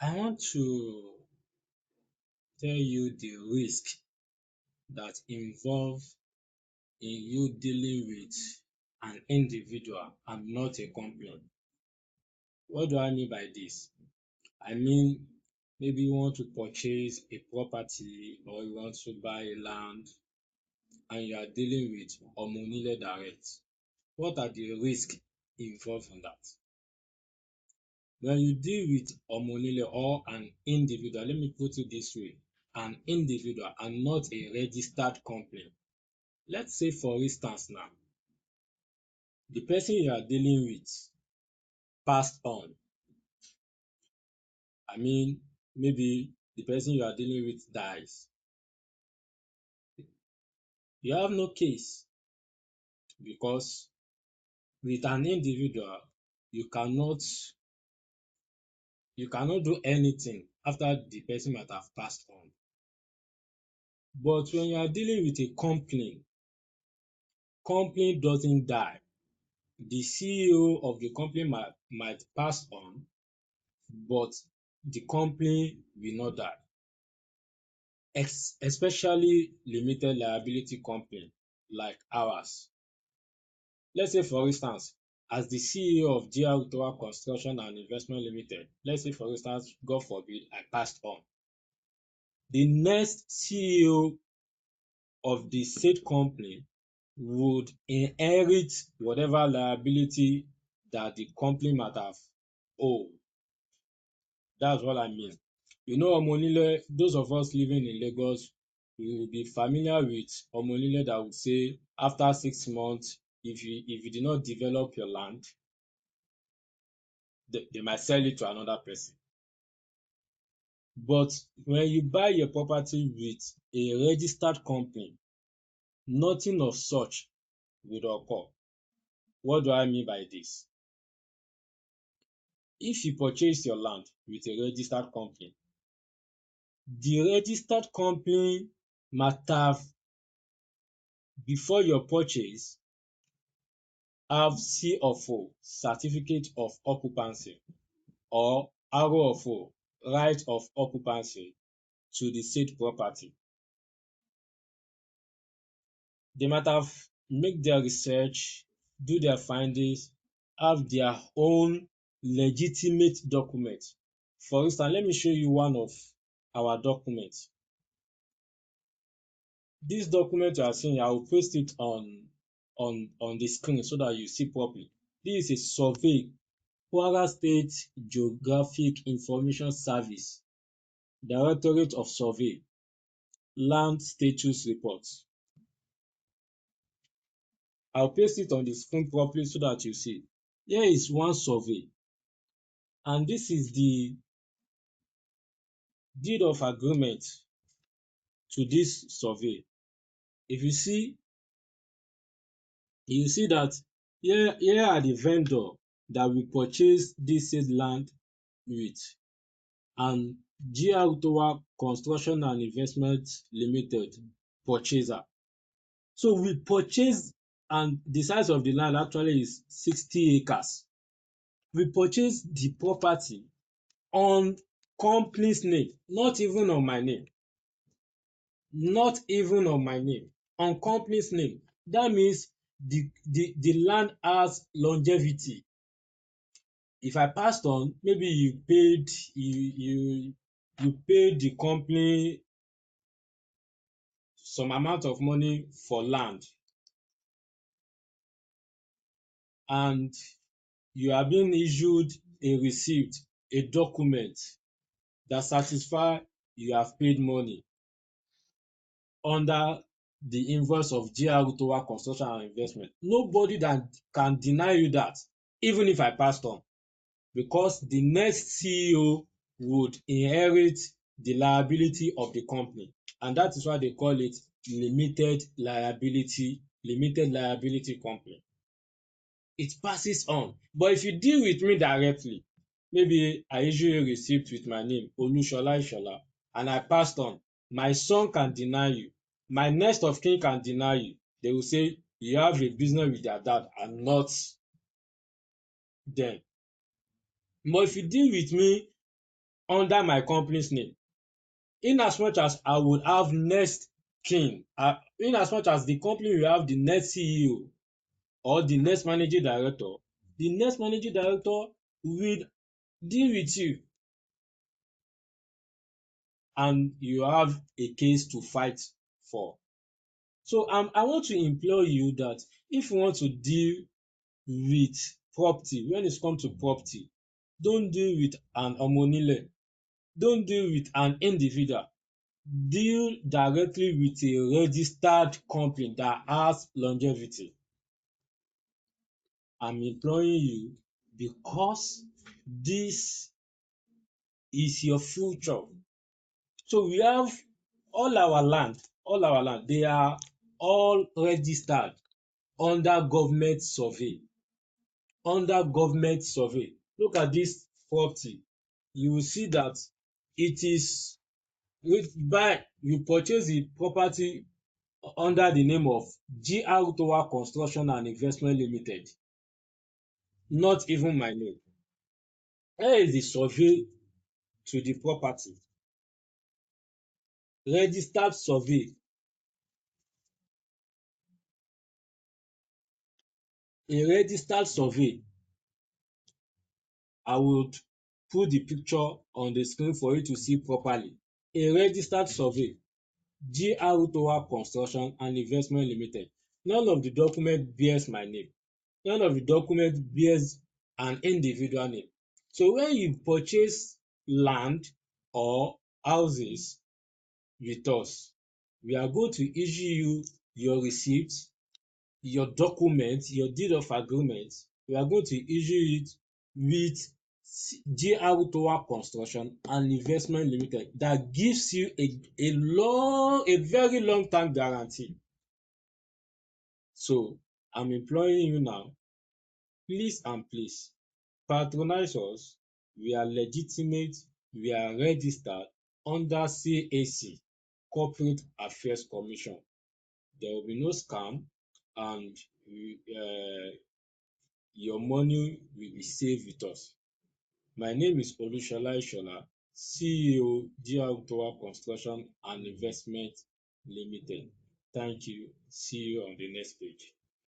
I want to tell you the risk that involve in you dealing with an individual and not a company. What do I mean by this? I mean maybe you want to purchase a property or you want to buy a land and you are dealing with Omonile direct. What are the risks involved in that? When you deal with Omonile or an individual, let me put it this way, an individual and not a registered company. Let's say for instance now, the person you are dealing with passed on. I mean maybe the person you are dealing with dies. You have no case because with an individual you cannot do anything after the person might have passed on. But when you are dealing with a company doesn't die. The CEO of the company might pass on, but the company will not die. Especially limited liability company like ours. Let's say for instance, as the CEO of GR Tower Construction and Investment Limited, let's say for instance, God forbid, I passed on. The next CEO of the said company would inherit whatever liability that the company might have owed. That's what I mean. You know Omonile, those of us living in Lagos, we will be familiar with Omonile that would say after 6 months, if you did not develop your land, they might sell it to another person. But when you buy your property with a registered company, nothing of such will occur. What do I mean by this? If you purchase your land with a registered company, the registered company must have, before your purchase, have C of O, certificate of occupancy, or RO of O, right of occupancy to the said property. They might have make their research, do their findings, have their own legitimate document. For instance, let me show you one of our documents. This document you are seeing, I will paste it on the screen so that you see properly. This is a survey, Kwara State Geographic Information Service, Directorate of Survey, Land Status Report. I'll paste it on the screen properly so that you see. Here is one survey, and this is the deed of agreement to this survey. If you see that here are the vendor that we purchase this said land with, and GR Tower Construction and Investment Limited purchaser. So we purchase, and the size of the land actually is 60 acres. We purchase the property on company's name, not even on my name, not even on my name, on company's name. That means the land has longevity. If I passed on, maybe you paid the company some amount of money for land, and you are being issued a receipt, a document that satisfy you have paid money under the invoice of GR Tower Construction and Investment. Nobody that can deny you that, even if I passed on, because the next CEO would inherit the liability of the company, and that is why they call it limited liability company. It passes on. But if you deal with me directly, maybe I issue a receipt with my name, Olushola Ishola, and I passed on, my son can deny you, my next of kin can deny you. They will say you have a business with their dad and not them. But if you deal with me under my company's name. In as much as I would have next kin, in as much as the company will have the next CEO or the next managing director, the next managing director will deal with you and you have a case to fight for. So I want to implore you that if you want to deal with property, when it comes to property, don't deal with an omonile, don't deal with an individual, deal directly with a registered company that has longevity. I'm imploring you because this is your future. So we have all our land, they are all registered under government survey, under government survey. Look at this property, you will see that it is with buy you purchase the property under the name of GR Tower Construction and Investment Limited, not even my name. Here is the survey to the property, registered survey, a registered survey. I would put the picture on the screen for you to see properly. A registered survey, GR Tower Construction and Investment Limited. None of the document bears my name. None of the document bears an individual name. So when you purchase land or houses with us, we are going to issue you your receipt, your document, your deed of agreement. We are going to issue it with GR Tower Construction and Investment Limited that gives you a very long time guarantee. So I'm imploring you now, please and please patronize us. We are legitimate, we are registered under CAC, Corporate Affairs Commission. There will be no scam and your money will be safe with us. My name is Olushola Ishola, CEO, GR Tower Construction and Investment Limited. Thank you. See you on the next page.